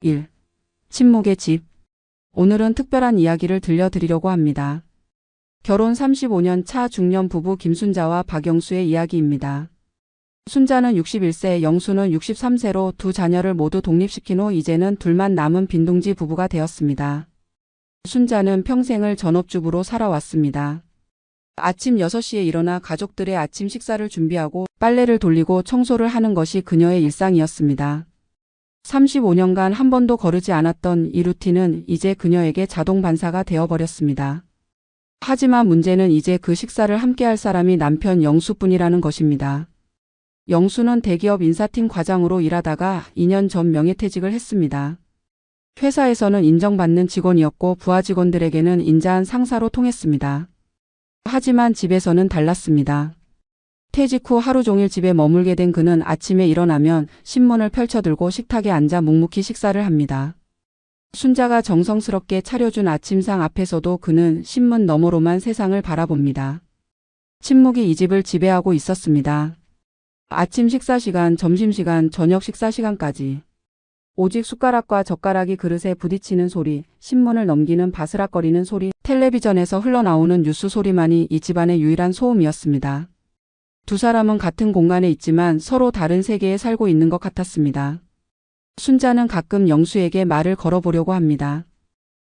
1. 침묵의 집. 오늘은 특별한 이야기를 들려드리려고 합니다. 결혼 35년 차 중년 부부 김순자와 박영수의 이야기입니다. 순자는 61세, 영수는 63세로 두 자녀를 모두 독립시킨 후 이제는 둘만 남은 빈둥지 부부가 되었습니다. 순자는 평생을 전업주부로 살아왔습니다. 아침 6시에 일어나 가족들의 아침 식사를 준비하고 빨래를 돌리고 청소를 하는 것이 그녀의 일상이었습니다. 35년간 한 번도 거르지 않았던 이 루틴은 이제 그녀에게 자동 반사가 되어버렸습니다. 하지만 문제는 이제 그 식사를 함께할 사람이 남편 영수뿐이라는 것입니다. 영수는 대기업 인사팀 과장으로 일하다가 2년 전 명예퇴직을 했습니다. 회사에서는 인정받는 직원이었고 부하 직원들에게는 인자한 상사로 통했습니다. 하지만 집에서는 달랐습니다. 퇴직 후 하루 종일 집에 머물게 된 그는 아침에 일어나면 신문을 펼쳐들고 식탁에 앉아 묵묵히 식사를 합니다. 순자가 정성스럽게 차려준 아침상 앞에서도 그는 신문 너머로만 세상을 바라봅니다. 침묵이 이 집을 지배하고 있었습니다. 아침 식사 시간, 점심시간, 저녁 식사 시간까지. 오직 숟가락과 젓가락이 그릇에 부딪히는 소리, 신문을 넘기는 바스락거리는 소리, 텔레비전에서 흘러나오는 뉴스 소리만이 이 집안의 유일한 소음이었습니다. 두 사람은 같은 공간에 있지만 서로 다른 세계에 살고 있는 것 같았습니다. 순자는 가끔 영수에게 말을 걸어보려고 합니다.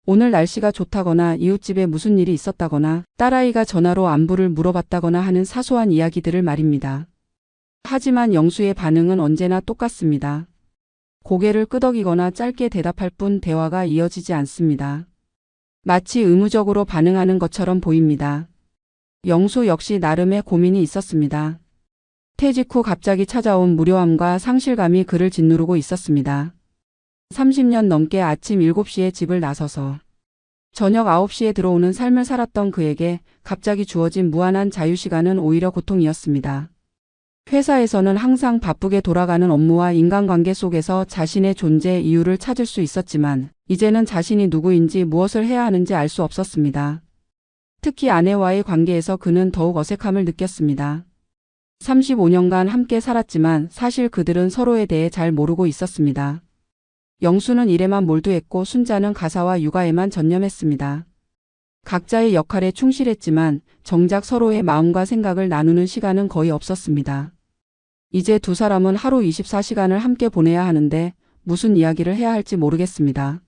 오늘 날씨가 좋다거나 이웃집에 무슨 일이 있었다거나 딸아이가 전화로 안부를 물어봤다거나 하는 사소한 이야기들을 말입니다. 하지만 영수의 반응은 언제나 똑같습니다. 고개를 끄덕이거나 짧게 대답할 뿐 대화가 이어지지 않습니다. 마치 의무적으로 반응하는 것처럼 보입니다. 영수 역시 나름의 고민이 있었습니다. 퇴직 후 갑자기 찾아온 무료함과 상실감이 그를 짓누르고 있었습니다. 30년 넘게 아침 7시에 집을 나서서 저녁 9시에 들어오는 삶을 살았던 그에게 갑자기 주어진 무한한 자유시간은 오히려 고통이었습니다. 회사에서는 항상 바쁘게 돌아가는 업무와 인간관계 속에서 자신의 존재 이유를 찾을 수 있었지만 이제는 자신이 누구인지 무엇을 해야 하는지 알 수 없었습니다. 특히 아내와의 관계에서 그는 더욱 어색함을 느꼈습니다. 35년간 함께 살았지만 사실 그들은 서로에 대해 잘 모르고 있었습니다. 영수는 일에만 몰두했고 순자는 가사와 육아에만 전념했습니다. 각자의 역할에 충실했지만 정작 서로의 마음과 생각을 나누는 시간은 거의 없었습니다. 이제 두 사람은 하루 24시간을 함께 보내야 하는데 무슨 이야기를 해야 할지 모르겠습니다.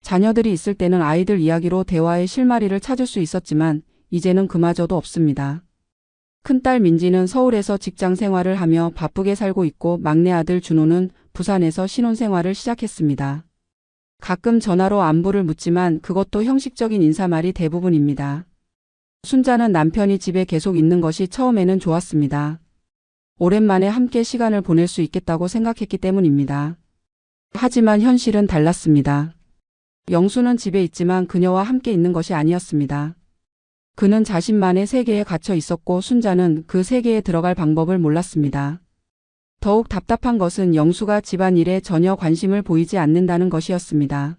자녀들이 있을 때는 아이들 이야기로 대화의 실마리를 찾을 수 있었지만 이제는 그마저도 없습니다. 큰딸 민지는 서울에서 직장 생활을 하며 바쁘게 살고 있고 막내 아들 준호는 부산에서 신혼생활을 시작했습니다. 가끔 전화로 안부를 묻지만 그것도 형식적인 인사말이 대부분입니다. 순자는 남편이 집에 계속 있는 것이 처음에는 좋았습니다. 오랜만에 함께 시간을 보낼 수 있겠다고 생각했기 때문입니다. 하지만 현실은 달랐습니다. 영수는 집에 있지만 그녀와 함께 있는 것이 아니었습니다. 그는 자신만의 세계에 갇혀 있었고 순자는 그 세계에 들어갈 방법을 몰랐습니다. 더욱 답답한 것은 영수가 집안일에 전혀 관심을 보이지 않는다는 것이었습니다.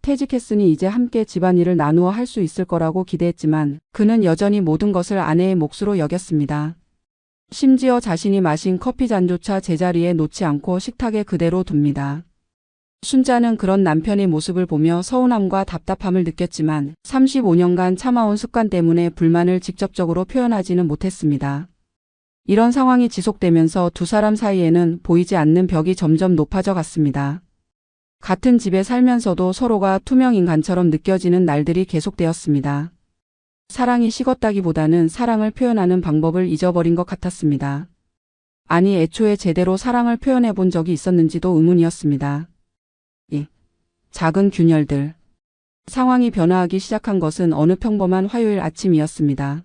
퇴직했으니 이제 함께 집안일을 나누어 할 수 있을 거라고 기대했지만 그는 여전히 모든 것을 아내의 몫으로 여겼습니다. 심지어 자신이 마신 커피 잔조차 제자리에 놓지 않고 식탁에 그대로 둡니다. 순자는 그런 남편의 모습을 보며 서운함과 답답함을 느꼈지만 35년간 참아온 습관 때문에 불만을 직접적으로 표현하지는 못했습니다. 이런 상황이 지속되면서 두 사람 사이에는 보이지 않는 벽이 점점 높아져 갔습니다. 같은 집에 살면서도 서로가 투명인간처럼 느껴지는 날들이 계속되었습니다. 사랑이 식었다기보다는 사랑을 표현하는 방법을 잊어버린 것 같았습니다. 아니, 애초에 제대로 사랑을 표현해 본 적이 있었는지도 의문이었습니다. 작은 균열들. 상황이 변화하기 시작한 것은 어느 평범한 화요일 아침이었습니다.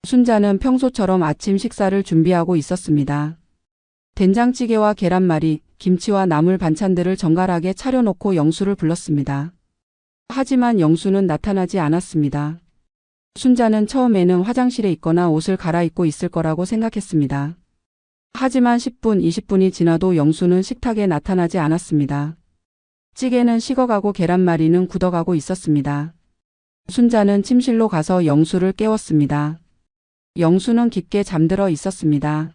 순자는 평소처럼 아침 식사를 준비하고 있었습니다. 된장찌개와 계란말이, 김치와 나물 반찬들을 정갈하게 차려놓고 영수를 불렀습니다. 하지만 영수는 나타나지 않았습니다. 순자는 처음에는 화장실에 있거나 옷을 갈아입고 있을 거라고 생각했습니다. 하지만 10분, 20분이 지나도 영수는 식탁에 나타나지 않았습니다. 찌개는 식어가고 계란말이는 굳어가고 있었습니다. 순자는 침실로 가서 영수를 깨웠습니다. 영수는 깊게 잠들어 있었습니다.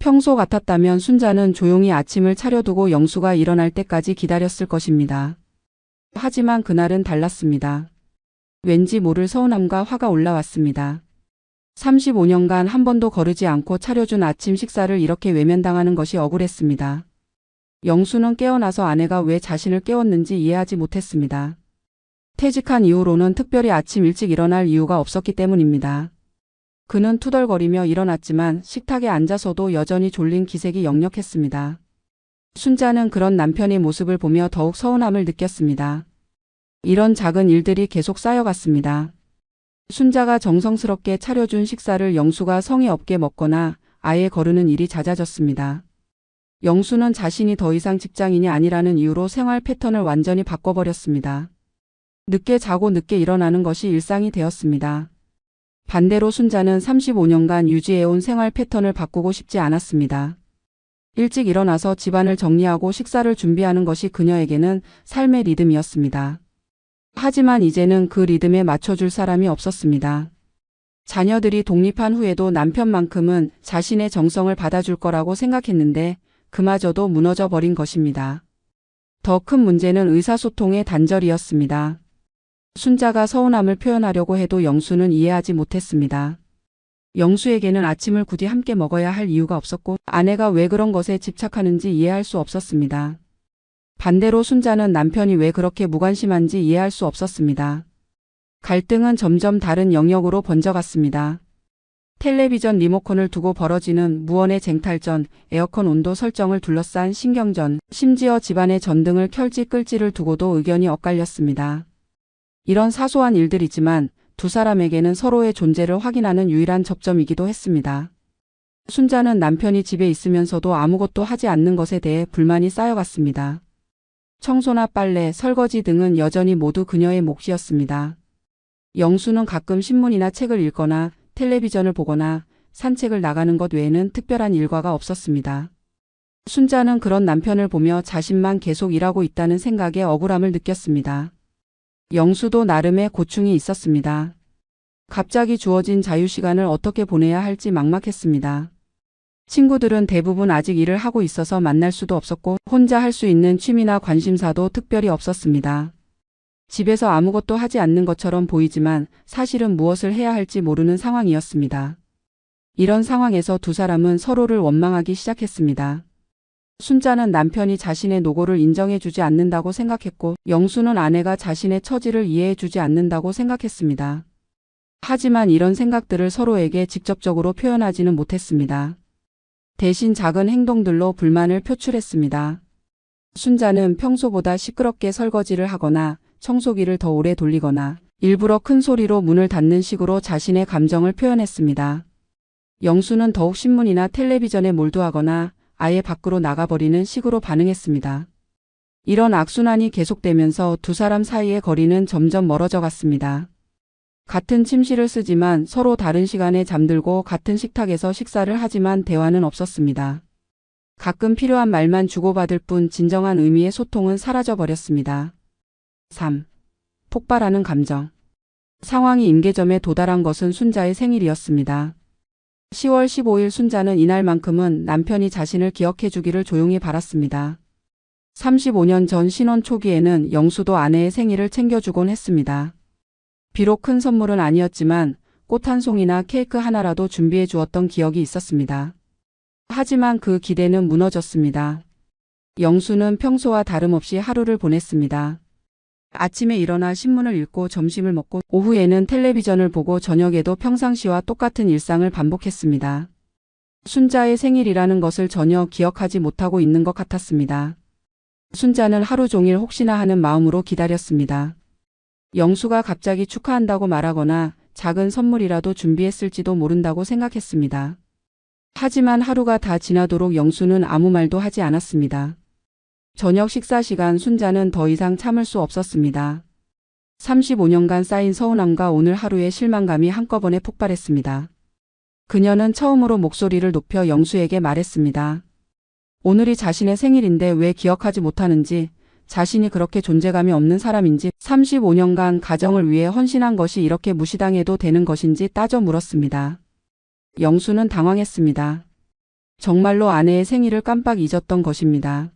평소 같았다면 순자는 조용히 아침을 차려두고 영수가 일어날 때까지 기다렸을 것입니다. 하지만 그날은 달랐습니다. 왠지 모를 서운함과 화가 올라왔습니다. 35년간 한 번도 거르지 않고 차려준 아침 식사를 이렇게 외면당하는 것이 억울했습니다. 영수는 깨어나서 아내가 왜 자신을 깨웠는지 이해하지 못했습니다. 퇴직한 이후로는 특별히 아침 일찍 일어날 이유가 없었기 때문입니다. 그는 투덜거리며 일어났지만 식탁에 앉아서도 여전히 졸린 기색이 역력했습니다. 순자는 그런 남편의 모습을 보며 더욱 서운함을 느꼈습니다. 이런 작은 일들이 계속 쌓여갔습니다. 순자가 정성스럽게 차려준 식사를 영수가 성의 없게 먹거나 아예 거르는 일이 잦아졌습니다. 영수는 자신이 더 이상 직장인이 아니라는 이유로 생활 패턴을 완전히 바꿔버렸습니다. 늦게 자고 늦게 일어나는 것이 일상이 되었습니다. 반대로 순자는 35년간 유지해온 생활 패턴을 바꾸고 싶지 않았습니다. 일찍 일어나서 집안을 정리하고 식사를 준비하는 것이 그녀에게는 삶의 리듬이었습니다. 하지만 이제는 그 리듬에 맞춰줄 사람이 없었습니다. 자녀들이 독립한 후에도 남편만큼은 자신의 정성을 받아줄 거라고 생각했는데 그마저도 무너져 버린 것입니다. 더 큰 문제는 의사소통의 단절이었습니다. 순자가 서운함을 표현하려고 해도 영수는 이해하지 못했습니다. 영수에게는 아침을 굳이 함께 먹어야 할 이유가 없었고 아내가 왜 그런 것에 집착하는지 이해할 수 없었습니다. 반대로 순자는 남편이 왜 그렇게 무관심한지 이해할 수 없었습니다. 갈등은 점점 다른 영역으로 번져갔습니다. 텔레비전 리모컨을 두고 벌어지는 무언의 쟁탈전, 에어컨 온도 설정을 둘러싼 신경전, 심지어 집안의 전등을 켤지 끌지를 두고도 의견이 엇갈렸습니다. 이런 사소한 일들이지만 두 사람에게는 서로의 존재를 확인하는 유일한 접점이기도 했습니다. 순자는 남편이 집에 있으면서도 아무것도 하지 않는 것에 대해 불만이 쌓여갔습니다. 청소나 빨래, 설거지 등은 여전히 모두 그녀의 몫이었습니다. 영수는 가끔 신문이나 책을 읽거나 텔레비전을 보거나 산책을 나가는 것 외에는 특별한 일과가 없었습니다. 순자는 그런 남편을 보며 자신만 계속 일하고 있다는 생각에 억울함을 느꼈습니다. 영수도 나름의 고충이 있었습니다. 갑자기 주어진 자유시간을 어떻게 보내야 할지 막막했습니다. 친구들은 대부분 아직 일을 하고 있어서 만날 수도 없었고 혼자 할 수 있는 취미나 관심사도 특별히 없었습니다. 집에서 아무것도 하지 않는 것처럼 보이지만 사실은 무엇을 해야 할지 모르는 상황이었습니다. 이런 상황에서 두 사람은 서로를 원망하기 시작했습니다. 순자는 남편이 자신의 노고를 인정해주지 않는다고 생각했고 영수는 아내가 자신의 처지를 이해해주지 않는다고 생각했습니다. 하지만 이런 생각들을 서로에게 직접적으로 표현하지는 못했습니다. 대신 작은 행동들로 불만을 표출했습니다. 순자는 평소보다 시끄럽게 설거지를 하거나 청소기를 더 오래 돌리거나 일부러 큰 소리로 문을 닫는 식으로 자신의 감정을 표현했습니다. 영수는 더욱 신문이나 텔레비전에 몰두하거나 아예 밖으로 나가버리는 식으로 반응했습니다. 이런 악순환이 계속되면서 두 사람 사이의 거리는 점점 멀어져 갔습니다. 같은 침실을 쓰지만 서로 다른 시간에 잠들고 같은 식탁에서 식사를 하지만 대화는 없었습니다. 가끔 필요한 말만 주고받을 뿐 진정한 의미의 소통은 사라져 버렸습니다. 3. 폭발하는 감정. 상황이 임계점에 도달한 것은 순자의 생일이었습니다. 10월 15일 순자는 이날만큼은 남편이 자신을 기억해 주기를 조용히 바랐습니다. 35년 전 신혼 초기에는 영수도 아내의 생일을 챙겨주곤 했습니다. 비록 큰 선물은 아니었지만 꽃 한 송이나 케이크 하나라도 준비해 주었던 기억이 있었습니다. 하지만 그 기대는 무너졌습니다. 영수는 평소와 다름없이 하루를 보냈습니다. 아침에 일어나 신문을 읽고 점심을 먹고 오후에는 텔레비전을 보고 저녁에도 평상시와 똑같은 일상을 반복했습니다. 순자의 생일이라는 것을 전혀 기억하지 못하고 있는 것 같았습니다. 순자는 하루 종일 혹시나 하는 마음으로 기다렸습니다. 영수가 갑자기 축하한다고 말하거나 작은 선물이라도 준비했을지도 모른다고 생각했습니다. 하지만 하루가 다 지나도록 영수는 아무 말도 하지 않았습니다. 저녁 식사 시간 순자는 더 이상 참을 수 없었습니다. 35년간 쌓인 서운함과 오늘 하루의 실망감이 한꺼번에 폭발했습니다. 그녀는 처음으로 목소리를 높여 영수에게 말했습니다. 오늘이 자신의 생일인데 왜 기억하지 못하는지, 자신이 그렇게 존재감이 없는 사람인지, 35년간 가정을 위해 헌신한 것이 이렇게 무시당해도 되는 것인지 따져 물었습니다. 영수는 당황했습니다. 정말로 아내의 생일을 깜빡 잊었던 것입니다.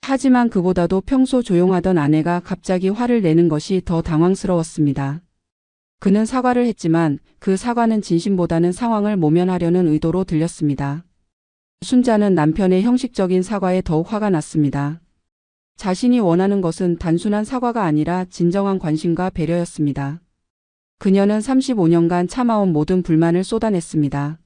하지만 그보다도 평소 조용하던 아내가 갑자기 화를 내는 것이 더 당황스러웠습니다. 그는 사과를 했지만 그 사과는 진심보다는 상황을 모면하려는 의도로 들렸습니다. 순자는 남편의 형식적인 사과에 더욱 화가 났습니다. 자신이 원하는 것은 단순한 사과가 아니라 진정한 관심과 배려였습니다. 그녀는 35년간 참아온 모든 불만을 쏟아냈습니다.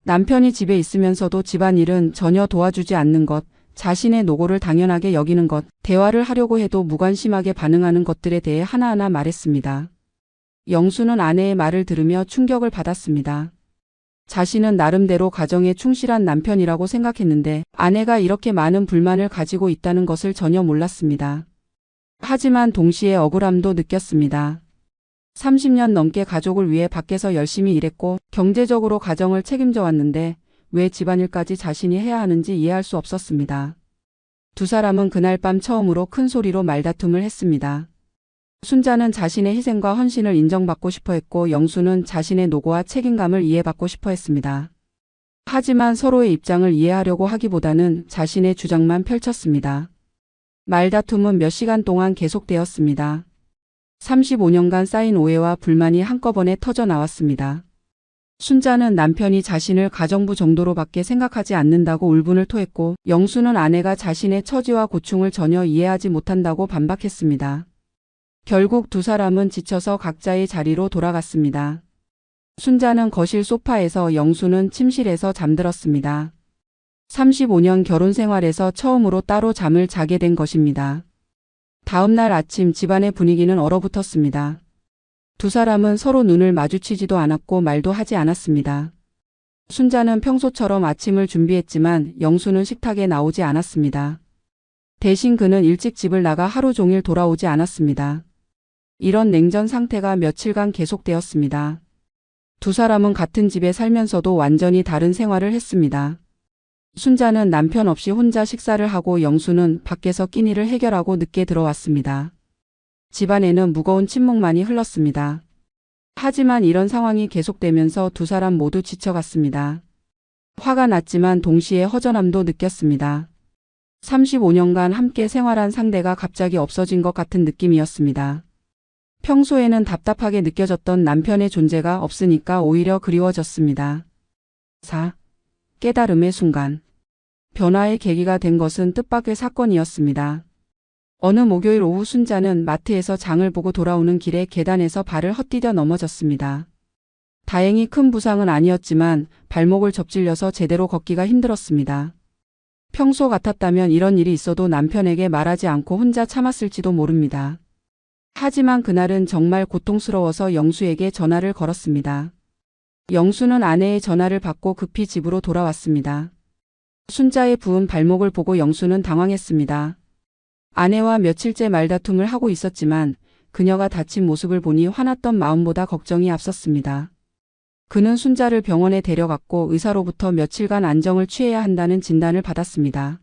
남편이 집에 있으면서도 집안일은 전혀 도와주지 않는 것, 자신의 노고를 당연하게 여기는 것, 대화를 하려고 해도 무관심하게 반응하는 것들에 대해 하나하나 말했습니다. 영수는 아내의 말을 들으며 충격을 받았습니다. 자신은 나름대로 가정에 충실한 남편이라고 생각했는데 아내가 이렇게 많은 불만을 가지고 있다는 것을 전혀 몰랐습니다. 하지만 동시에 억울함도 느꼈습니다. 30년 넘게 가족을 위해 밖에서 열심히 일했고 경제적으로 가정을 책임져 왔는데 왜 집안일까지 자신이 해야 하는지 이해할 수 없었습니다. 두 사람은 그날 밤 처음으로 큰 소리로 말다툼을 했습니다. 순자는 자신의 희생과 헌신을 인정받고 싶어 했고 영수는 자신의 노고와 책임감을 이해받고 싶어 했습니다. 하지만 서로의 입장을 이해하려고 하기보다는 자신의 주장만 펼쳤습니다. 말다툼은 몇 시간 동안 계속되었습니다. 35년간 쌓인 오해와 불만이 한꺼번에 터져 나왔습니다. 순자는 남편이 자신을 가정부 정도로밖에 생각하지 않는다고 울분을 토했고 영수는 아내가 자신의 처지와 고충을 전혀 이해하지 못한다고 반박했습니다. 결국 두 사람은 지쳐서 각자의 자리로 돌아갔습니다. 순자는 거실 소파에서 영수는 침실에서 잠들었습니다. 35년 결혼 생활에서 처음으로 따로 잠을 자게 된 것입니다. 다음 날 아침 집안의 분위기는 얼어붙었습니다. 두 사람은 서로 눈을 마주치지도 않았고 말도 하지 않았습니다. 순자는 평소처럼 아침을 준비했지만 영수는 식탁에 나오지 않았습니다. 대신 그는 일찍 집을 나가 하루 종일 돌아오지 않았습니다. 이런 냉전 상태가 며칠간 계속되었습니다. 두 사람은 같은 집에 살면서도 완전히 다른 생활을 했습니다. 순자는 남편 없이 혼자 식사를 하고 영수는 밖에서 끼니를 해결하고 늦게 들어왔습니다. 집안에는 무거운 침묵만이 흘렀습니다. 하지만 이런 상황이 계속되면서 두 사람 모두 지쳐갔습니다. 화가 났지만 동시에 허전함도 느꼈습니다. 35년간 함께 생활한 상대가 갑자기 없어진 것 같은 느낌이었습니다. 평소에는 답답하게 느껴졌던 남편의 존재가 없으니까 오히려 그리워졌습니다. 4. 깨달음의 순간. 변화의 계기가 된 것은 뜻밖의 사건이었습니다. 어느 목요일 오후 순자는 마트에서 장을 보고 돌아오는 길에 계단에서 발을 헛디뎌 넘어졌습니다. 다행히 큰 부상은 아니었지만 발목을 접질려서 제대로 걷기가 힘들었습니다. 평소 같았다면 이런 일이 있어도 남편에게 말하지 않고 혼자 참았을지도 모릅니다. 하지만 그날은 정말 고통스러워서 영수에게 전화를 걸었습니다. 영수는 아내의 전화를 받고 급히 집으로 돌아왔습니다. 순자의 부은 발목을 보고 영수는 당황했습니다. 아내와 며칠째 말다툼을 하고 있었지만 그녀가 다친 모습을 보니 화났던 마음보다 걱정이 앞섰습니다. 그는 순자를 병원에 데려갔고 의사로부터 며칠간 안정을 취해야 한다는 진단을 받았습니다.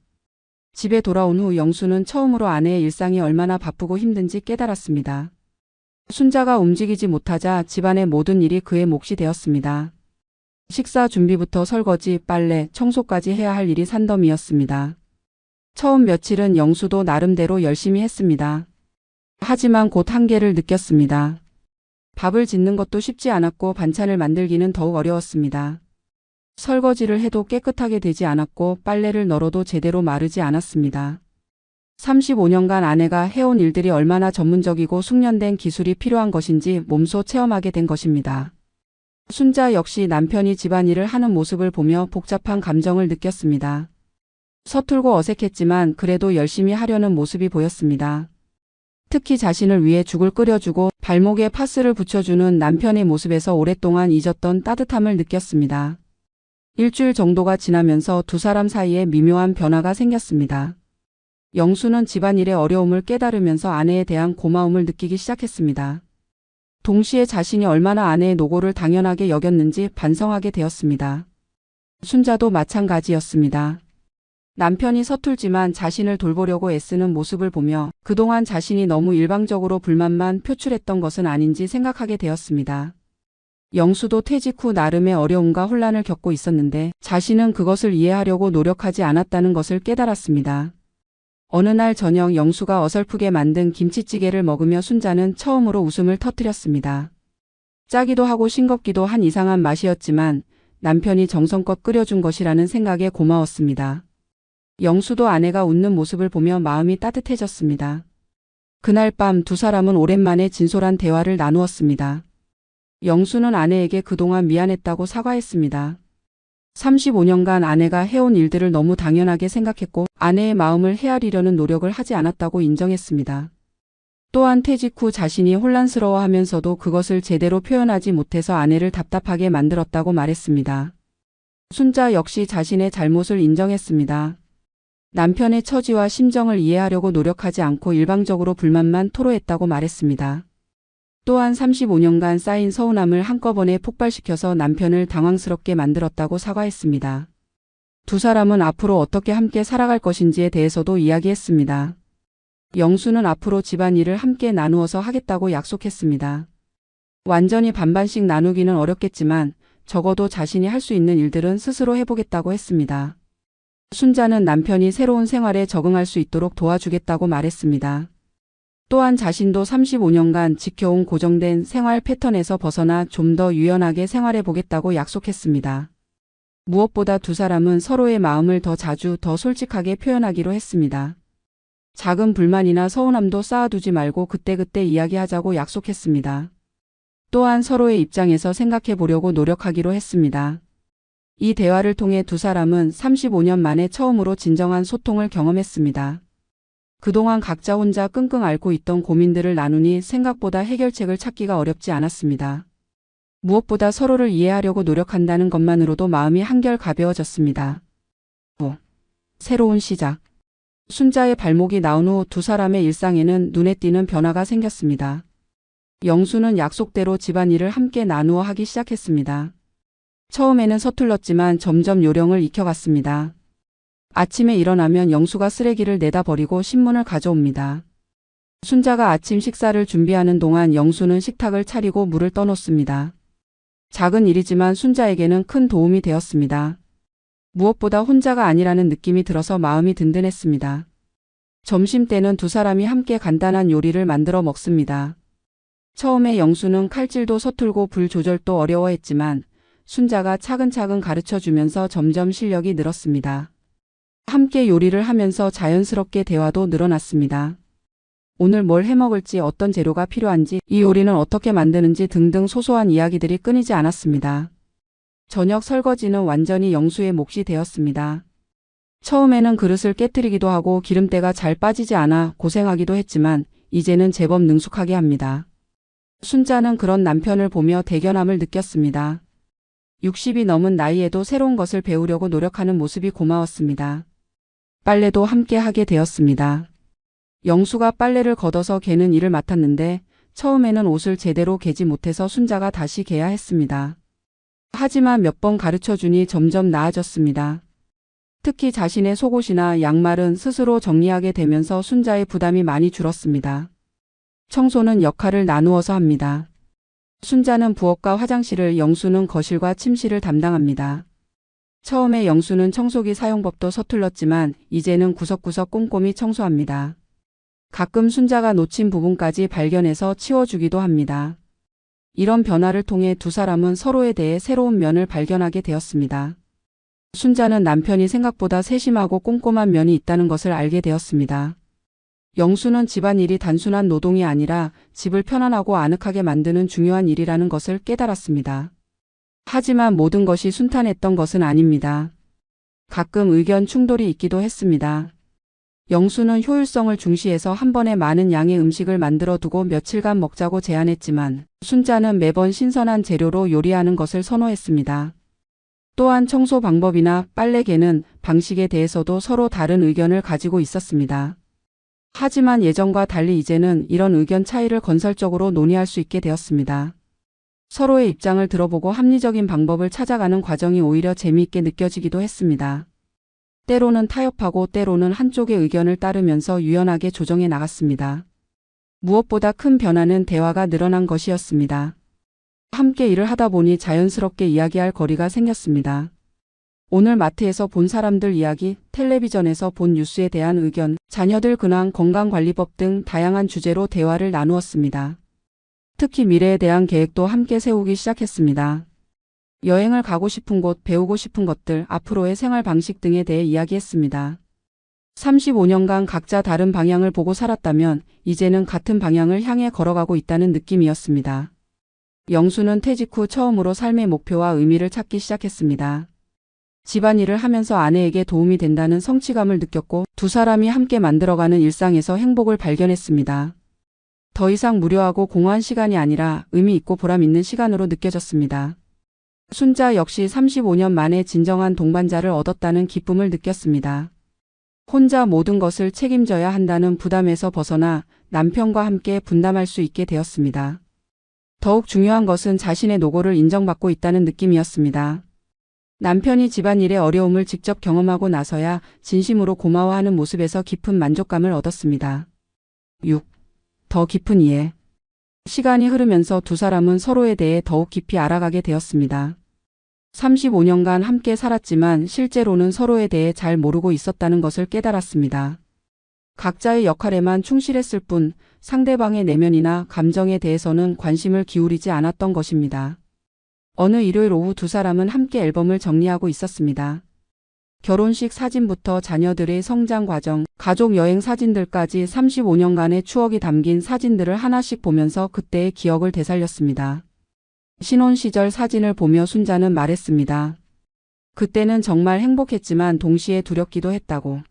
집에 돌아온 후 영수는 처음으로 아내의 일상이 얼마나 바쁘고 힘든지 깨달았습니다. 순자가 움직이지 못하자 집안의 모든 일이 그의 몫이 되었습니다. 식사 준비부터 설거지, 빨래, 청소까지 해야 할 일이 산더미였습니다. 처음 며칠은 영수도 나름대로 열심히 했습니다. 하지만 곧 한계를 느꼈습니다. 밥을 짓는 것도 쉽지 않았고 반찬을 만들기는 더욱 어려웠습니다. 설거지를 해도 깨끗하게 되지 않았고 빨래를 널어도 제대로 마르지 않았습니다. 35년간 아내가 해온 일들이 얼마나 전문적이고 숙련된 기술이 필요한 것인지 몸소 체험하게 된 것입니다. 순자 역시 남편이 집안일을 하는 모습을 보며 복잡한 감정을 느꼈습니다. 서툴고 어색했지만 그래도 열심히 하려는 모습이 보였습니다. 특히 자신을 위해 죽을 끓여주고 발목에 파스를 붙여주는 남편의 모습에서 오랫동안 잊었던 따뜻함을 느꼈습니다. 일주일 정도가 지나면서 두 사람 사이에 미묘한 변화가 생겼습니다. 영수는 집안일의 어려움을 깨달으면서 아내에 대한 고마움을 느끼기 시작했습니다. 동시에 자신이 얼마나 아내의 노고를 당연하게 여겼는지 반성하게 되었습니다. 순자도 마찬가지였습니다. 남편이 서툴지만 자신을 돌보려고 애쓰는 모습을 보며 그동안 자신이 너무 일방적으로 불만만 표출했던 것은 아닌지 생각하게 되었습니다. 영수도 퇴직 후 나름의 어려움과 혼란을 겪고 있었는데 자신은 그것을 이해하려고 노력하지 않았다는 것을 깨달았습니다. 어느 날 저녁 영수가 어설프게 만든 김치찌개를 먹으며 순자는 처음으로 웃음을 터뜨렸습니다. 짜기도 하고 싱겁기도 한 이상한 맛이었지만 남편이 정성껏 끓여준 것이라는 생각에 고마웠습니다. 영수도 아내가 웃는 모습을 보며 마음이 따뜻해졌습니다. 그날 밤 두 사람은 오랜만에 진솔한 대화를 나누었습니다. 영수는 아내에게 그동안 미안했다고 사과했습니다. 35년간 아내가 해온 일들을 너무 당연하게 생각했고 아내의 마음을 헤아리려는 노력을 하지 않았다고 인정했습니다. 또한 퇴직 후 자신이 혼란스러워하면서도 그것을 제대로 표현하지 못해서 아내를 답답하게 만들었다고 말했습니다. 순자 역시 자신의 잘못을 인정했습니다. 남편의 처지와 심정을 이해하려고 노력하지 않고 일방적으로 불만만 토로했다고 말했습니다. 또한 35년간 쌓인 서운함을 한꺼번에 폭발시켜서 남편을 당황스럽게 만들었다고 사과했습니다. 두 사람은 앞으로 어떻게 함께 살아갈 것인지에 대해서도 이야기했습니다. 영수는 앞으로 집안일을 함께 나누어서 하겠다고 약속했습니다. 완전히 반반씩 나누기는 어렵겠지만 적어도 자신이 할 수 있는 일들은 스스로 해보겠다고 했습니다. 순자는 남편이 새로운 생활에 적응할 수 있도록 도와주겠다고 말했습니다. 또한 자신도 35년간 지켜온 고정된 생활 패턴에서 벗어나 좀 더 유연하게 생활해 보겠다고 약속했습니다. 무엇보다 두 사람은 서로의 마음을 더 자주 더 솔직하게 표현하기로 했습니다. 작은 불만이나 서운함도 쌓아두지 말고 그때그때 이야기하자고 약속했습니다. 또한 서로의 입장에서 생각해 보려고 노력하기로 했습니다. 이 대화를 통해 두 사람은 35년 만에 처음으로 진정한 소통을 경험했습니다. 그동안 각자 혼자 끙끙 앓고 있던 고민들을 나누니 생각보다 해결책을 찾기가 어렵지 않았습니다. 무엇보다 서로를 이해하려고 노력한다는 것만으로도 마음이 한결 가벼워졌습니다. 새로운 시작. 순자의 발목이 나온 후 두 사람의 일상에는 눈에 띄는 변화가 생겼습니다. 영수는 약속대로 집안일을 함께 나누어 하기 시작했습니다. 처음에는 서툴렀지만 점점 요령을 익혀갔습니다. 아침에 일어나면 영수가 쓰레기를 내다 버리고 신문을 가져옵니다. 순자가 아침 식사를 준비하는 동안 영수는 식탁을 차리고 물을 떠놓습니다. 작은 일이지만 순자에게는 큰 도움이 되었습니다. 무엇보다 혼자가 아니라는 느낌이 들어서 마음이 든든했습니다. 점심때는 두 사람이 함께 간단한 요리를 만들어 먹습니다. 처음에 영수는 칼질도 서툴고 불 조절도 어려워했지만 순자가 차근차근 가르쳐주면서 점점 실력이 늘었습니다. 함께 요리를 하면서 자연스럽게 대화도 늘어났습니다. 오늘 뭘 해먹을지, 어떤 재료가 필요한지, 이 요리는 어떻게 만드는지 등등 소소한 이야기들이 끊이지 않았습니다. 저녁 설거지는 완전히 영수의 몫이 되었습니다. 처음에는 그릇을 깨트리기도 하고 기름때가 잘 빠지지 않아 고생하기도 했지만 이제는 제법 능숙하게 합니다. 순자는 그런 남편을 보며 대견함을 느꼈습니다. 60이 넘은 나이에도 새로운 것을 배우려고 노력하는 모습이 고마웠습니다. 빨래도 함께 하게 되었습니다. 영수가 빨래를 걷어서 개는 일을 맡았는데 처음에는 옷을 제대로 개지 못해서 순자가 다시 개야 했습니다. 하지만 몇 번 가르쳐주니 점점 나아졌습니다. 특히 자신의 속옷이나 양말은 스스로 정리하게 되면서 순자의 부담이 많이 줄었습니다. 청소는 역할을 나누어서 합니다. 순자는 부엌과 화장실을, 영수는 거실과 침실을 담당합니다. 처음에 영수는 청소기 사용법도 서툴렀지만 이제는 구석구석 꼼꼼히 청소합니다. 가끔 순자가 놓친 부분까지 발견해서 치워주기도 합니다. 이런 변화를 통해 두 사람은 서로에 대해 새로운 면을 발견하게 되었습니다. 순자는 남편이 생각보다 세심하고 꼼꼼한 면이 있다는 것을 알게 되었습니다. 영수는 집안일이 단순한 노동이 아니라 집을 편안하고 아늑하게 만드는 중요한 일이라는 것을 깨달았습니다. 하지만 모든 것이 순탄했던 것은 아닙니다. 가끔 의견 충돌이 있기도 했습니다. 영수는 효율성을 중시해서 한 번에 많은 양의 음식을 만들어 두고 며칠간 먹자고 제안했지만 순자는 매번 신선한 재료로 요리하는 것을 선호했습니다. 또한 청소 방법이나 빨래 개는 방식에 대해서도 서로 다른 의견을 가지고 있었습니다. 하지만 예전과 달리 이제는 이런 의견 차이를 건설적으로 논의할 수 있게 되었습니다. 서로의 입장을 들어보고 합리적인 방법을 찾아가는 과정이 오히려 재미있게 느껴지기도 했습니다. 때로는 타협하고 때로는 한쪽의 의견을 따르면서 유연하게 조정해 나갔습니다. 무엇보다 큰 변화는 대화가 늘어난 것이었습니다. 함께 일을 하다 보니 자연스럽게 이야기할 거리가 생겼습니다. 오늘 마트에서 본 사람들 이야기, 텔레비전에서 본 뉴스에 대한 의견, 자녀들 근황, 건강관리법 등 다양한 주제로 대화를 나누었습니다. 특히 미래에 대한 계획도 함께 세우기 시작했습니다. 여행을 가고 싶은 곳, 배우고 싶은 것들, 앞으로의 생활 방식 등에 대해 이야기했습니다. 35년간 각자 다른 방향을 보고 살았다면 이제는 같은 방향을 향해 걸어가고 있다는 느낌이었습니다. 영수는 퇴직 후 처음으로 삶의 목표와 의미를 찾기 시작했습니다. 집안일을 하면서 아내에게 도움이 된다는 성취감을 느꼈고 두 사람이 함께 만들어가는 일상에서 행복을 발견했습니다. 더 이상 무료하고 공허한 시간이 아니라 의미 있고 보람 있는 시간으로 느껴졌습니다. 순자 역시 35년 만에 진정한 동반자를 얻었다는 기쁨을 느꼈습니다. 혼자 모든 것을 책임져야 한다는 부담에서 벗어나 남편과 함께 분담할 수 있게 되었습니다. 더욱 중요한 것은 자신의 노고를 인정받고 있다는 느낌이었습니다. 남편이 집안일의 어려움을 직접 경험하고 나서야 진심으로 고마워하는 모습에서 깊은 만족감을 얻었습니다. 6. 더 깊은 이해. 시간이 흐르면서 두 사람은 서로에 대해 더욱 깊이 알아가게 되었습니다. 35년간 함께 살았지만 실제로는 서로에 대해 잘 모르고 있었다는 것을 깨달았습니다. 각자의 역할에만 충실했을 뿐 상대방의 내면이나 감정에 대해서는 관심을 기울이지 않았던 것입니다. 어느 일요일 오후 두 사람은 함께 앨범을 정리하고 있었습니다. 결혼식 사진부터 자녀들의 성장 과정, 가족 여행 사진들까지 35년간의 추억이 담긴 사진들을 하나씩 보면서 그때의 기억을 되살렸습니다. 신혼 시절 사진을 보며 순자는 말했습니다. 그때는 정말 행복했지만 동시에 두렵기도 했다고.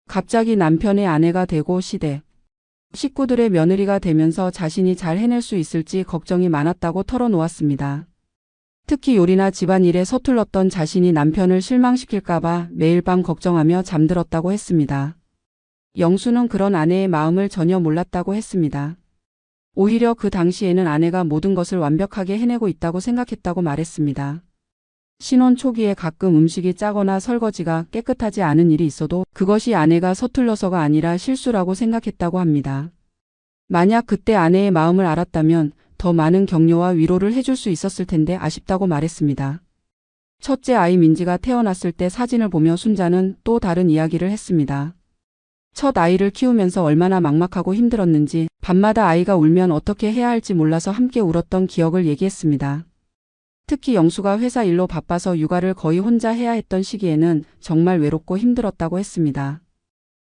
갑자기 남편의 아내가 되고 식구들의 며느리가 되면서 자신이 잘 해낼 수 있을지 걱정이 많았다고 털어놓았습니다. 특히 요리나 집안일에 서툴렀던 자신이 남편을 실망시킬까봐 매일 밤 걱정하며 잠들었다고 했습니다. 영수는 그런 아내의 마음을 전혀 몰랐다고 했습니다. 오히려 그 당시에는 아내가 모든 것을 완벽하게 해내고 있다고 생각했다고 말했습니다. 신혼 초기에 가끔 음식이 짜거나 설거지가 깨끗하지 않은 일이 있어도 그것이 아내가 서툴러서가 아니라 실수라고 생각했다고 합니다. 만약 그때 아내의 마음을 알았다면 더 많은 격려와 위로를 해줄 수 있었을 텐데 아쉽다고 말했습니다. 첫째 아이 민지가 태어났을 때 사진을 보며 순자는 또 다른 이야기를 했습니다. 첫 아이를 키우면서 얼마나 막막하고 힘들었는지 밤마다 아이가 울면 어떻게 해야 할지 몰라서 함께 울었던 기억을 얘기했습니다. 특히 영수가 회사 일로 바빠서 육아를 거의 혼자 해야 했던 시기에는 정말 외롭고 힘들었다고 했습니다.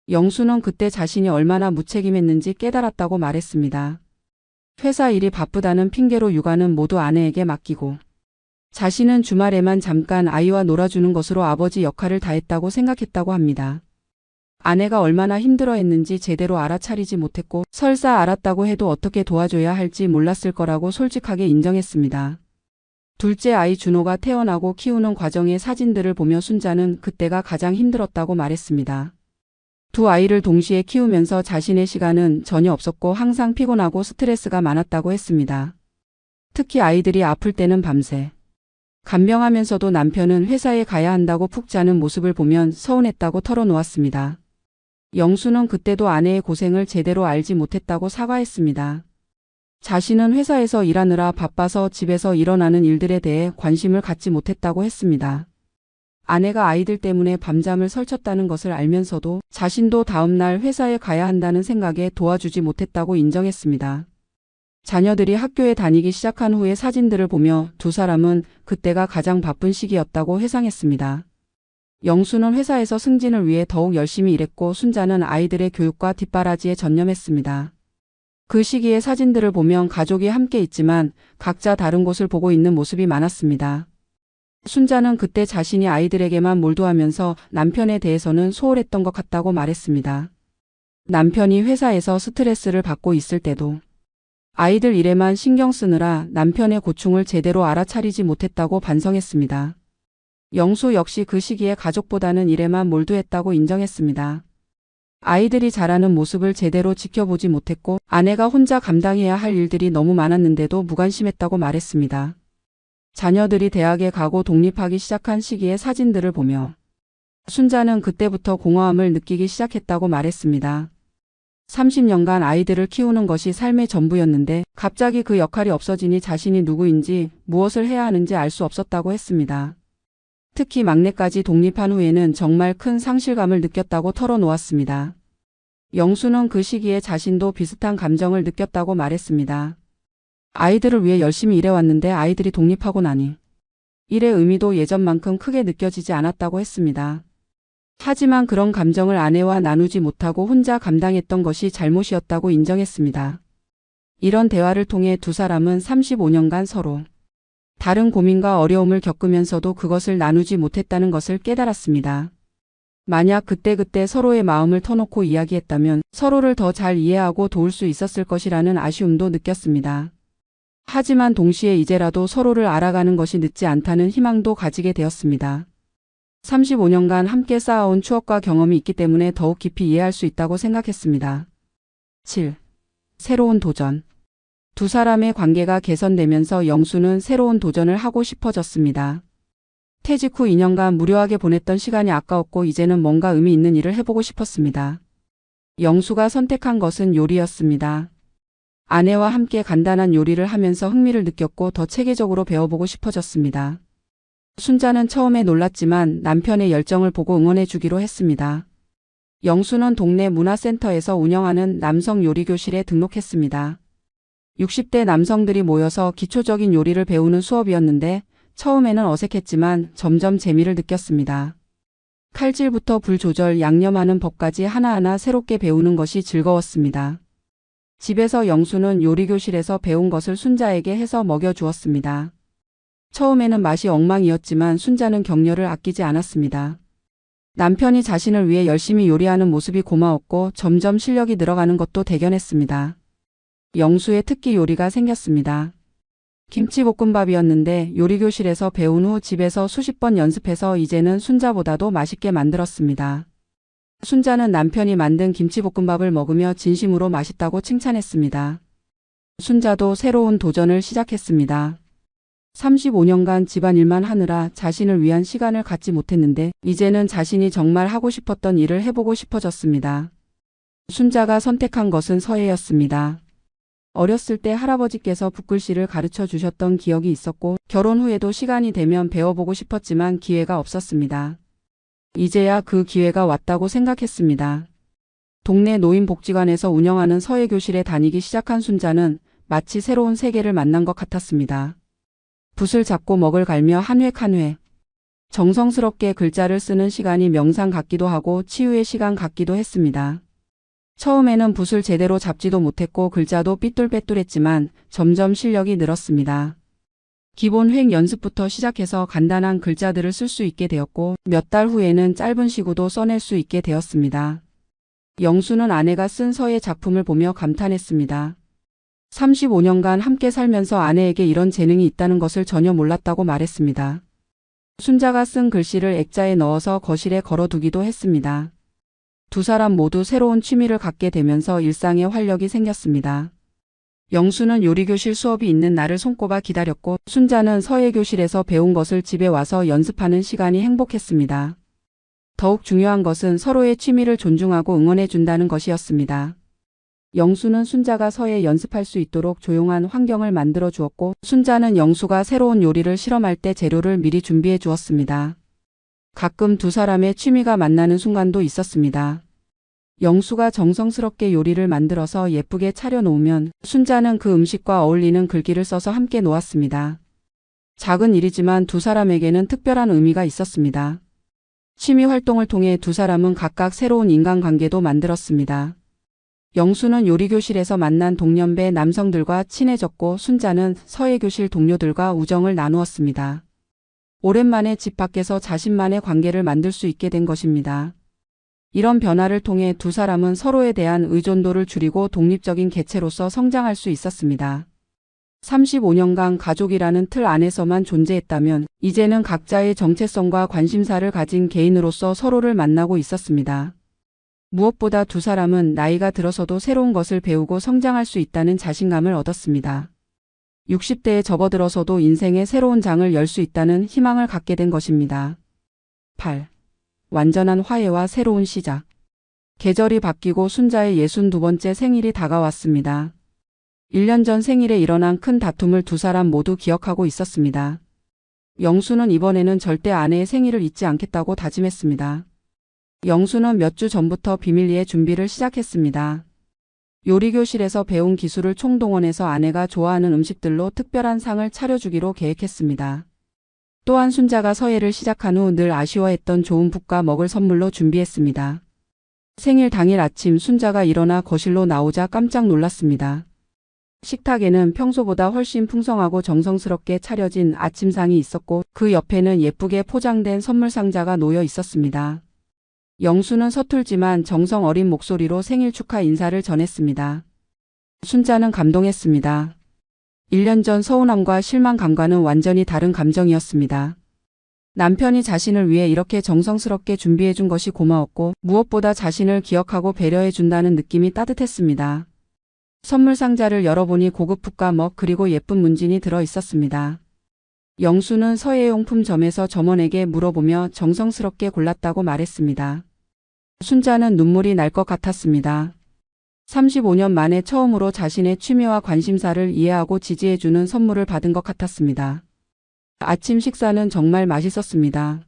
영수는 그때 자신이 얼마나 무책임했는지 깨달았다고 말했습니다. 회사 일이 바쁘다는 핑계로 육아는 모두 아내에게 맡기고 자신은 주말에만 잠깐 아이와 놀아주는 것으로 아버지 역할을 다했다고 생각했다고 합니다. 아내가 얼마나 힘들어했는지 제대로 알아차리지 못했고 설사 알았다고 해도 어떻게 도와줘야 할지 몰랐을 거라고 솔직하게 인정했습니다. 둘째 아이 준호가 태어나고 키우는 과정의 사진들을 보며 순자는 그때가 가장 힘들었다고 말했습니다. 두 아이를 동시에 키우면서 자신의 시간은 전혀 없었고 항상 피곤하고 스트레스가 많았다고 했습니다. 특히 아이들이 아플 때는 밤새 간병하면서도 남편은 회사에 가야 한다고 푹 자는 모습을 보면 서운했다고 털어놓았습니다. 영수는 그때도 아내의 고생을 제대로 알지 못했다고 사과했습니다. 자신은 회사에서 일하느라 바빠서 집에서 일어나는 일들에 대해 관심을 갖지 못했다고 했습니다. 아내가 아이들 때문에 밤잠을 설쳤다는 것을 알면서도 자신도 다음날 회사에 가야 한다는 생각에 도와주지 못했다고 인정했습니다. 자녀들이 학교에 다니기 시작한 후의 사진들을 보며 두 사람은 그때가 가장 바쁜 시기였다고 회상했습니다. 영수는 회사에서 승진을 위해 더욱 열심히 일했고 순자는 아이들의 교육과 뒷바라지에 전념했습니다. 그 시기의 사진들을 보면 가족이 함께 있지만 각자 다른 곳을 보고 있는 모습이 많았습니다. 순자는 그때 자신이 아이들에게만 몰두하면서 남편에 대해서는 소홀했던 것 같다고 말했습니다. 남편이 회사에서 스트레스를 받고 있을 때도 아이들 일에만 신경 쓰느라 남편의 고충을 제대로 알아차리지 못했다고 반성했습니다. 영수 역시 그 시기에 가족보다는 일에만 몰두했다고 인정했습니다. 아이들이 자라는 모습을 제대로 지켜보지 못했고 아내가 혼자 감당해야 할 일들이 너무 많았는데도 무관심했다고 말했습니다. 자녀들이 대학에 가고 독립하기 시작한 시기의 사진들을 보며 순자는 그때부터 공허함을 느끼기 시작했다고 말했습니다. 30년간 아이들을 키우는 것이 삶의 전부였는데 갑자기 그 역할이 없어지니 자신이 누구인지 무엇을 해야 하는지 알 수 없었다고 했습니다. 특히 막내까지 독립한 후에는 정말 큰 상실감을 느꼈다고 털어놓았습니다. 영수는 그 시기에 자신도 비슷한 감정을 느꼈다고 말했습니다. 아이들을 위해 열심히 일해왔는데 아이들이 독립하고 나니 일의 의미도 예전만큼 크게 느껴지지 않았다고 했습니다. 하지만 그런 감정을 아내와 나누지 못하고 혼자 감당했던 것이 잘못이었다고 인정했습니다. 이런 대화를 통해 두 사람은 35년간 서로 다른 고민과 어려움을 겪으면서도 그것을 나누지 못했다는 것을 깨달았습니다. 만약 그때그때 서로의 마음을 터놓고 이야기했다면 서로를 더 잘 이해하고 도울 수 있었을 것이라는 아쉬움도 느꼈습니다. 하지만 동시에 이제라도 서로를 알아가는 것이 늦지 않다는 희망도 가지게 되었습니다. 35년간 함께 쌓아온 추억과 경험이 있기 때문에 더욱 깊이 이해할 수 있다고 생각했습니다. 7. 새로운 도전. 두 사람의 관계가 개선되면서 영수는 새로운 도전을 하고 싶어졌습니다. 퇴직 후 2년간 무료하게 보냈던 시간이 아까웠고 이제는 뭔가 의미 있는 일을 해보고 싶었습니다. 영수가 선택한 것은 요리였습니다. 아내와 함께 간단한 요리를 하면서 흥미를 느꼈고 더 체계적으로 배워보고 싶어졌습니다. 순자는 처음에 놀랐지만 남편의 열정을 보고 응원해 주기로 했습니다. 영수는 동네 문화센터에서 운영하는 남성 요리교실에 등록했습니다. 60대 남성들이 모여서 기초적인 요리를 배우는 수업이었는데 처음에는 어색했지만 점점 재미를 느꼈습니다. 칼질부터 불 조절, 양념하는 법까지 하나하나 새롭게 배우는 것이 즐거웠습니다. 집에서 영수는 요리교실에서 배운 것을 순자에게 해서 먹여주었습니다. 처음에는 맛이 엉망이었지만 순자는 격려를 아끼지 않았습니다. 남편이 자신을 위해 열심히 요리하는 모습이 고마웠고 점점 실력이 늘어가는 것도 대견했습니다. 영수의 특기 요리가 생겼습니다. 김치볶음밥이었는데 요리교실에서 배운 후 집에서 수십 번 연습해서 이제는 순자보다도 맛있게 만들었습니다. 순자는 남편이 만든 김치볶음밥을 먹으며 진심으로 맛있다고 칭찬했습니다. 순자도 새로운 도전을 시작했습니다. 35년간 집안일만 하느라 자신을 위한 시간을 갖지 못했는데 이제는 자신이 정말 하고 싶었던 일을 해보고 싶어졌습니다. 순자가 선택한 것은 서예였습니다. 어렸을 때 할아버지께서 붓글씨를 가르쳐 주셨던 기억이 있었고 결혼 후에도 시간이 되면 배워보고 싶었지만 기회가 없었습니다. 이제야 그 기회가 왔다고 생각했습니다. 동네 노인복지관에서 운영하는 서예교실에 다니기 시작한 순자는 마치 새로운 세계를 만난 것 같았습니다. 붓을 잡고 먹을 갈며 한 획 한 획 정성스럽게 글자를 쓰는 시간이 명상 같기도 하고 치유의 시간 같기도 했습니다. 처음에는 붓을 제대로 잡지도 못했고 글자도 삐뚤빼뚤했지만 점점 실력이 늘었습니다. 기본 획 연습부터 시작해서 간단한 글자들을 쓸 수 있게 되었고 몇 달 후에는 짧은 시구도 써낼 수 있게 되었습니다. 영수는 아내가 쓴 서예 작품을 보며 감탄했습니다. 35년간 함께 살면서 아내에게 이런 재능이 있다는 것을 전혀 몰랐다고 말했습니다. 순자가 쓴 글씨를 액자에 넣어서 거실에 걸어두기도 했습니다. 두 사람 모두 새로운 취미를 갖게 되면서 일상에 활력이 생겼습니다. 영수는 요리교실 수업이 있는 날을 손꼽아 기다렸고 순자는 서예교실에서 배운 것을 집에 와서 연습하는 시간이 행복했습니다. 더욱 중요한 것은 서로의 취미를 존중하고 응원해 준다는 것이었습니다. 영수는 순자가 서예 연습할 수 있도록 조용한 환경을 만들어 주었고 순자는 영수가 새로운 요리를 실험할 때 재료를 미리 준비해 주었습니다. 가끔 두 사람의 취미가 만나는 순간도 있었습니다. 영수가 정성스럽게 요리를 만들어서 예쁘게 차려놓으면 순자는 그 음식과 어울리는 글귀를 써서 함께 놓았습니다. 작은 일이지만 두 사람에게는 특별한 의미가 있었습니다. 취미 활동을 통해 두 사람은 각각 새로운 인간관계도 만들었습니다. 영수는 요리교실에서 만난 동년배 남성들과 친해졌고 순자는 서예교실 동료들과 우정을 나누었습니다. 오랜만에 집 밖에서 자신만의 관계를 만들 수 있게 된 것입니다. 이런 변화를 통해 두 사람은 서로에 대한 의존도를 줄이고 독립적인 개체로서 성장할 수 있었습니다. 35년간 가족이라는 틀 안에서만 존재했다면 이제는 각자의 정체성과 관심사를 가진 개인으로서 서로를 만나고 있었습니다. 무엇보다 두 사람은 나이가 들어서도 새로운 것을 배우고 성장할 수 있다는 자신감을 얻었습니다. 60대에 접어들어서도 인생의 새로운 장을 열 수 있다는 희망을 갖게 된 것입니다. 8. 완전한 화해와 새로운 시작. 계절이 바뀌고 순자의 62번째 생일이 다가왔습니다. 1년 전 생일에 일어난 큰 다툼을 두 사람 모두 기억하고 있었습니다. 영수는 이번에는 절대 아내의 생일을 잊지 않겠다고 다짐했습니다. 영수는 몇 주 전부터 비밀리에 준비를 시작했습니다. 요리교실에서 배운 기술을 총동원해서 아내가 좋아하는 음식들로 특별한 상을 차려주기로 계획했습니다. 또한 순자가 서예를 시작한 후 늘 아쉬워했던 좋은 붓과 먹을 선물로 준비했습니다. 생일 당일 아침 순자가 일어나 거실로 나오자 깜짝 놀랐습니다. 식탁에는 평소보다 훨씬 풍성하고 정성스럽게 차려진 아침상이 있었고 그 옆에는 예쁘게 포장된 선물 상자가 놓여 있었습니다. 영수는 서툴지만 정성 어린 목소리로 생일 축하 인사를 전했습니다. 순자는 감동했습니다. 1년 전 서운함과 실망감과는 완전히 다른 감정이었습니다. 남편이 자신을 위해 이렇게 정성스럽게 준비해준 것이 고마웠고 무엇보다 자신을 기억하고 배려해준다는 느낌이 따뜻했습니다. 선물 상자를 열어보니 고급 붓과 먹 그리고 예쁜 문진이 들어 있었습니다. 영수는 서예용품점에서 점원에게 물어보며 정성스럽게 골랐다고 말했습니다. 순자는 눈물이 날 것 같았습니다. 35년 만에 처음으로 자신의 취미와 관심사를 이해하고 지지해주는 선물을 받은 것 같았습니다. 아침 식사는 정말 맛있었습니다.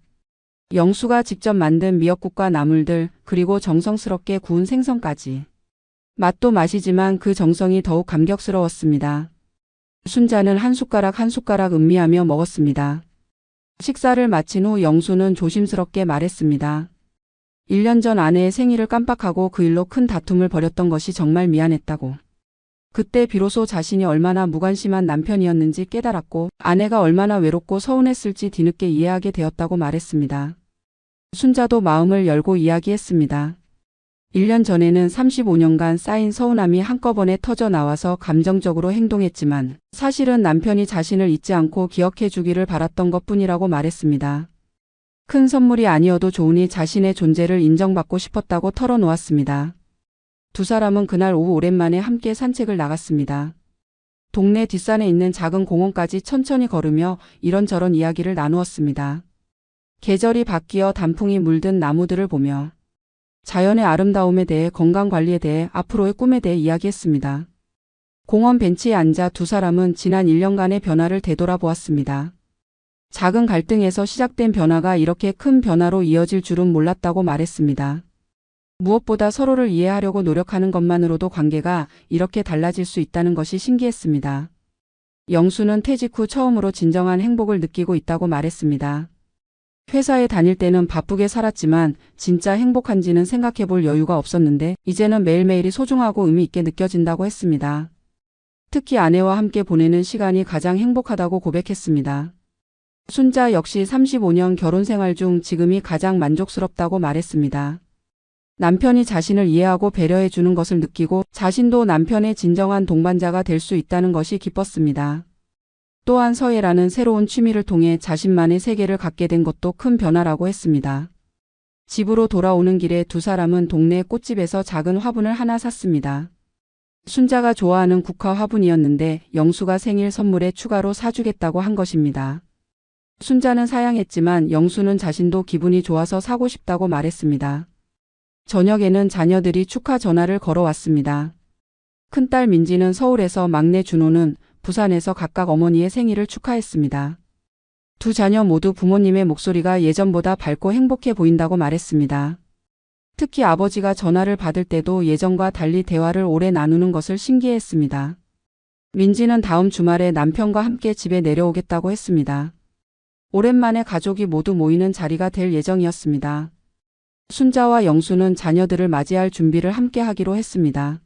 영수가 직접 만든 미역국과 나물들 그리고 정성스럽게 구운 생선까지. 맛도 맛이지만 그 정성이 더욱 감격스러웠습니다. 순자는 한 숟가락 한 숟가락 음미하며 먹었습니다. 식사를 마친 후 영수는 조심스럽게 말했습니다. 1년 전 아내의 생일을 깜빡하고 그 일로 큰 다툼을 벌였던 것이 정말 미안했다고. 그때 비로소 자신이 얼마나 무관심한 남편이었는지 깨달았고 아내가 얼마나 외롭고 서운했을지 뒤늦게 이해하게 되었다고 말했습니다. 순자도 마음을 열고 이야기했습니다. 1년 전에는 35년간 쌓인 서운함이 한꺼번에 터져 나와서 감정적으로 행동했지만 사실은 남편이 자신을 잊지 않고 기억해 주기를 바랐던 것뿐이라고 말했습니다. 큰 선물이 아니어도 좋으니 자신의 존재를 인정받고 싶었다고 털어놓았습니다. 두 사람은 그날 오후 오랜만에 함께 산책을 나갔습니다. 동네 뒷산에 있는 작은 공원까지 천천히 걸으며 이런저런 이야기를 나누었습니다. 계절이 바뀌어 단풍이 물든 나무들을 보며 자연의 아름다움에 대해 건강관리에 대해 앞으로의 꿈에 대해 이야기했습니다. 공원 벤치에 앉아 두 사람은 지난 1년간의 변화를 되돌아보았습니다. 작은 갈등에서 시작된 변화가 이렇게 큰 변화로 이어질 줄은 몰랐다고 말했습니다. 무엇보다 서로를 이해하려고 노력하는 것만으로도 관계가 이렇게 달라질 수 있다는 것이 신기했습니다. 영수는 퇴직 후 처음으로 진정한 행복을 느끼고 있다고 말했습니다. 회사에 다닐 때는 바쁘게 살았지만 진짜 행복한지는 생각해 볼 여유가 없었는데 이제는 매일매일이 소중하고 의미 있게 느껴진다고 했습니다. 특히 아내와 함께 보내는 시간이 가장 행복하다고 고백했습니다. 순자 역시 35년 결혼 생활 중 지금이 가장 만족스럽다고 말했습니다. 남편이 자신을 이해하고 배려해 주는 것을 느끼고 자신도 남편의 진정한 동반자가 될 수 있다는 것이 기뻤습니다. 또한 서예라는 새로운 취미를 통해 자신만의 세계를 갖게 된 것도 큰 변화라고 했습니다. 집으로 돌아오는 길에 두 사람은 동네 꽃집에서 작은 화분을 하나 샀습니다. 순자가 좋아하는 국화 화분이었는데 영수가 생일 선물에 추가로 사주겠다고 한 것입니다. 순자는 사양했지만 영수는 자신도 기분이 좋아서 사고 싶다고 말했습니다. 저녁에는 자녀들이 축하 전화를 걸어왔습니다. 큰딸 민지는 서울에서 막내 준호는 부산에서 각각 어머니의 생일을 축하했습니다. 두 자녀 모두 부모님의 목소리가 예전보다 밝고 행복해 보인다고 말했습니다. 특히 아버지가 전화를 받을 때도 예전과 달리 대화를 오래 나누는 것을 신기해했습니다. 민지는 다음 주말에 남편과 함께 집에 내려오겠다고 했습니다. 오랜만에 가족이 모두 모이는 자리가 될 예정이었습니다. 순자와 영수는 자녀들을 맞이할 준비를 함께 하기로 했습니다.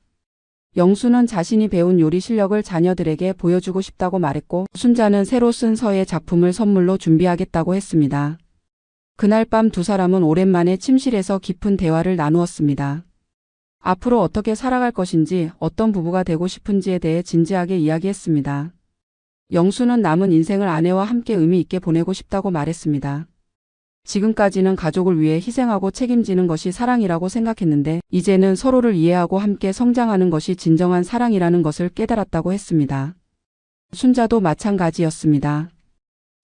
영수는 자신이 배운 요리 실력을 자녀들에게 보여주고 싶다고 말했고 순자는 새로 쓴 서예 작품을 선물로 준비하겠다고 했습니다. 그날 밤 두 사람은 오랜만에 침실에서 깊은 대화를 나누었습니다. 앞으로 어떻게 살아갈 것인지 어떤 부부가 되고 싶은지에 대해 진지하게 이야기했습니다. 영수는 남은 인생을 아내와 함께 의미 있게 보내고 싶다고 말했습니다. 지금까지는 가족을 위해 희생하고 책임지는 것이 사랑이라고 생각했는데 이제는 서로를 이해하고 함께 성장하는 것이 진정한 사랑이라는 것을 깨달았다고 했습니다. 순자도 마찬가지였습니다.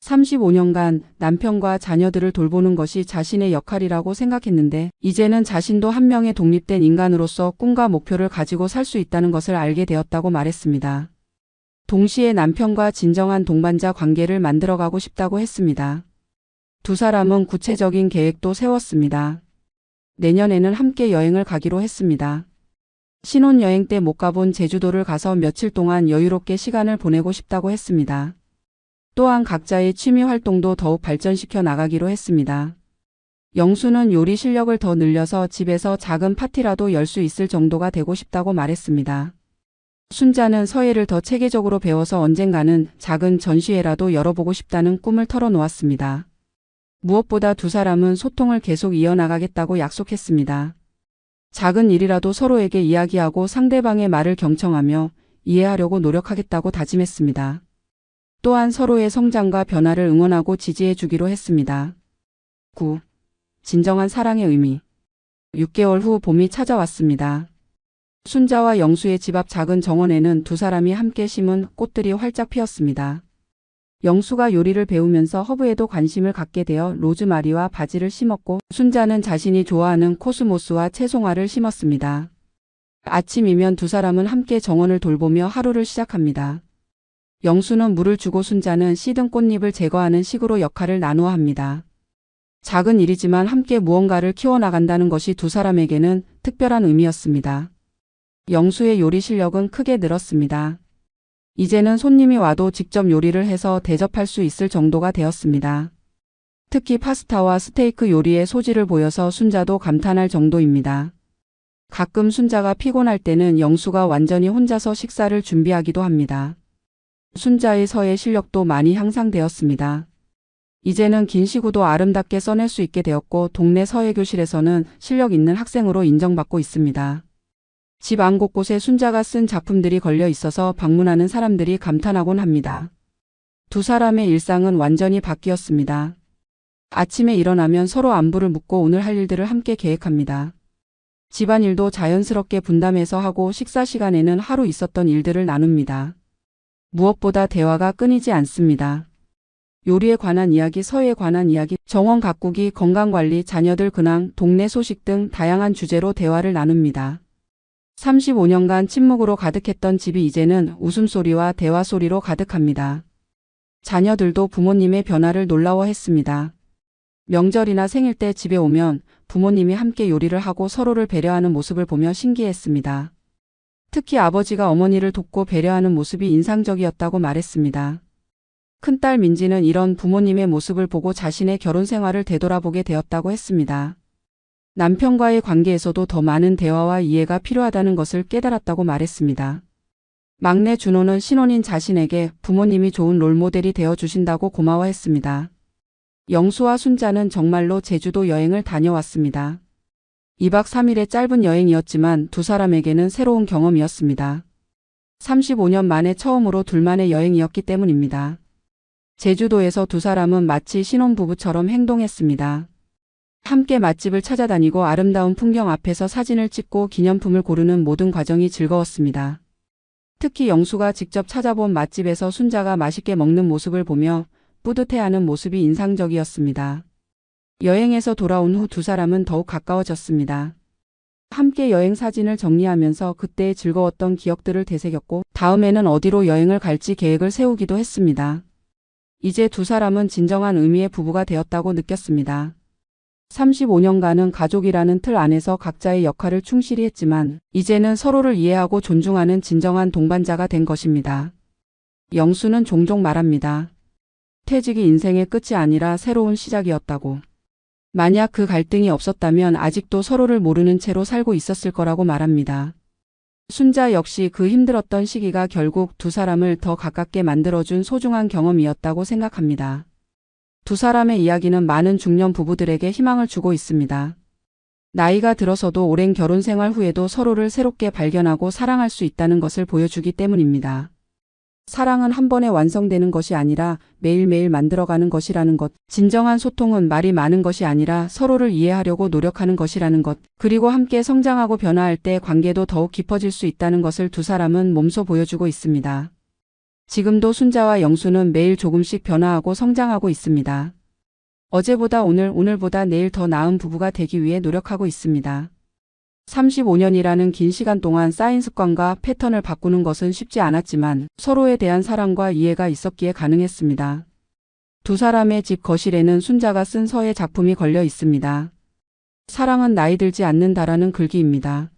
35년간 남편과 자녀들을 돌보는 것이 자신의 역할이라고 생각했는데 이제는 자신도 한 명의 독립된 인간으로서 꿈과 목표를 가지고 살 수 있다는 것을 알게 되었다고 말했습니다. 동시에 남편과 진정한 동반자 관계를 만들어가고 싶다고 했습니다. 두 사람은 구체적인 계획도 세웠습니다. 내년에는 함께 여행을 가기로 했습니다. 신혼여행 때 못 가본 제주도를 가서 며칠 동안 여유롭게 시간을 보내고 싶다고 했습니다. 또한 각자의 취미 활동도 더욱 발전시켜 나가기로 했습니다. 영수는 요리 실력을 더 늘려서 집에서 작은 파티라도 열 수 있을 정도가 되고 싶다고 말했습니다. 순자는 서예를 더 체계적으로 배워서 언젠가는 작은 전시회라도 열어보고 싶다는 꿈을 털어놓았습니다. 무엇보다 두 사람은 소통을 계속 이어나가겠다고 약속했습니다. 작은 일이라도 서로에게 이야기하고 상대방의 말을 경청하며 이해하려고 노력하겠다고 다짐했습니다. 또한 서로의 성장과 변화를 응원하고 지지해 주기로 했습니다. 9. 진정한 사랑의 의미. 6개월 후 봄이 찾아왔습니다. 순자와 영수의 집 앞 작은 정원에는 두 사람이 함께 심은 꽃들이 활짝 피었습니다. 영수가 요리를 배우면서 허브에도 관심을 갖게 되어 로즈마리와 바지를 심었고 순자는 자신이 좋아하는 코스모스와 채송화를 심었습니다. 아침이면 두 사람은 함께 정원을 돌보며 하루를 시작합니다. 영수는 물을 주고 순자는 시든 꽃잎을 제거하는 식으로 역할을 나누어 합니다. 작은 일이지만 함께 무언가를 키워나간다는 것이 두 사람에게는 특별한 의미였습니다. 영수의 요리 실력은 크게 늘었습니다. 이제는 손님이 와도 직접 요리를 해서 대접할 수 있을 정도가 되었습니다. 특히 파스타와 스테이크 요리에 소질을 보여서 순자도 감탄할 정도입니다. 가끔 순자가 피곤할 때는 영수가 완전히 혼자서 식사를 준비하기도 합니다. 순자의 서예 실력도 많이 향상되었습니다. 이제는 긴 시구도 아름답게 써낼 수 있게 되었고 동네 서예교실에서는 실력 있는 학생으로 인정받고 있습니다. 집 안 곳곳에 순자가 쓴 작품들이 걸려 있어서 방문하는 사람들이 감탄하곤 합니다. 두 사람의 일상은 완전히 바뀌었습니다. 아침에 일어나면 서로 안부를 묻고 오늘 할 일들을 함께 계획합니다. 집안일도 자연스럽게 분담해서 하고 식사 시간에는 하루 있었던 일들을 나눕니다. 무엇보다 대화가 끊이지 않습니다. 요리에 관한 이야기, 서예에 관한 이야기, 정원 가꾸기, 건강관리, 자녀들 근황, 동네 소식 등 다양한 주제로 대화를 나눕니다. 35년간 침묵으로 가득했던 집이 이제는 웃음소리와 대화소리로 가득합니다. 자녀들도 부모님의 변화를 놀라워했습니다. 명절이나 생일 때 집에 오면 부모님이 함께 요리를 하고 서로를 배려하는 모습을 보며 신기했습니다. 특히 아버지가 어머니를 돕고 배려하는 모습이 인상적이었다고 말했습니다. 큰딸 민지는 이런 부모님의 모습을 보고 자신의 결혼 생활을 되돌아보게 되었다고 했습니다. 남편과의 관계에서도 더 많은 대화와 이해가 필요하다는 것을 깨달았다고 말했습니다. 막내 준호는 신혼인 자신에게 부모님이 좋은 롤모델이 되어주신다고 고마워했습니다. 영수와 순자는 정말로 제주도 여행을 다녀왔습니다. 2박 3일의 짧은 여행이었지만 두 사람에게는 새로운 경험이었습니다. 35년 만에 처음으로 둘만의 여행이었기 때문입니다. 제주도에서 두 사람은 마치 신혼부부처럼 행동했습니다. 함께 맛집을 찾아다니고 아름다운 풍경 앞에서 사진을 찍고 기념품을 고르는 모든 과정이 즐거웠습니다. 특히 영수가 직접 찾아본 맛집에서 순자가 맛있게 먹는 모습을 보며 뿌듯해하는 모습이 인상적이었습니다. 여행에서 돌아온 후 두 사람은 더욱 가까워졌습니다. 함께 여행 사진을 정리하면서 그때의 즐거웠던 기억들을 되새겼고 다음에는 어디로 여행을 갈지 계획을 세우기도 했습니다. 이제 두 사람은 진정한 의미의 부부가 되었다고 느꼈습니다. 35년간은 가족이라는 틀 안에서 각자의 역할을 충실히 했지만 이제는 서로를 이해하고 존중하는 진정한 동반자가 된 것입니다. 영수는 종종 말합니다. 퇴직이 인생의 끝이 아니라 새로운 시작이었다고. 만약 그 갈등이 없었다면 아직도 서로를 모르는 채로 살고 있었을 거라고 말합니다. 순자 역시 그 힘들었던 시기가 결국 두 사람을 더 가깝게 만들어준 소중한 경험이었다고 생각합니다. 두 사람의 이야기는 많은 중년 부부들에게 희망을 주고 있습니다. 나이가 들어서도 오랜 결혼 생활 후에도 서로를 새롭게 발견하고 사랑할 수 있다는 것을 보여주기 때문입니다. 사랑은 한 번에 완성되는 것이 아니라 매일매일 만들어가는 것이라는 것, 진정한 소통은 말이 많은 것이 아니라 서로를 이해하려고 노력하는 것이라는 것, 그리고 함께 성장하고 변화할 때 관계도 더욱 깊어질 수 있다는 것을 두 사람은 몸소 보여주고 있습니다. 지금도 순자와 영수는 매일 조금씩 변화하고 성장하고 있습니다. 어제보다 오늘, 오늘보다 내일 더 나은 부부가 되기 위해 노력하고 있습니다. 35년이라는 긴 시간 동안 쌓인 습관과 패턴을 바꾸는 것은 쉽지 않았지만 서로에 대한 사랑과 이해가 있었기에 가능했습니다. 두 사람의 집 거실에는 순자가 쓴 서예 작품이 걸려 있습니다. 사랑은 나이 들지 않는다라는 글귀입니다.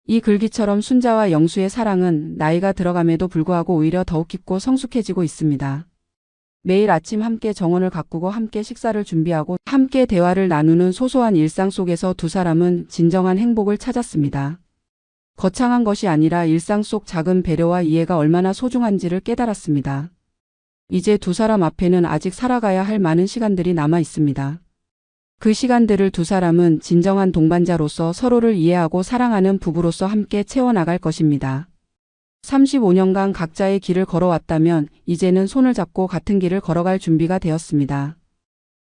이 글귀처럼 순자와 영수의 사랑은 나이가 들어감에도 불구하고 오히려 더욱 깊고 성숙해지고 있습니다. 매일 아침 함께 정원을 가꾸고 함께 식사를 준비하고 함께 대화를 나누는 소소한 일상 속에서 두 사람은 진정한 행복을 찾았습니다. 거창한 것이 아니라 일상 속 작은 배려와 이해가 얼마나 소중한지를 깨달았습니다. 이제 두 사람 앞에는 아직 살아가야 할 많은 시간들이 남아 있습니다. 그 시간들을 두 사람은 진정한 동반자로서 서로를 이해하고 사랑하는 부부로서 함께 채워나갈 것입니다. 35년간 각자의 길을 걸어왔다면 이제는 손을 잡고 같은 길을 걸어갈 준비가 되었습니다.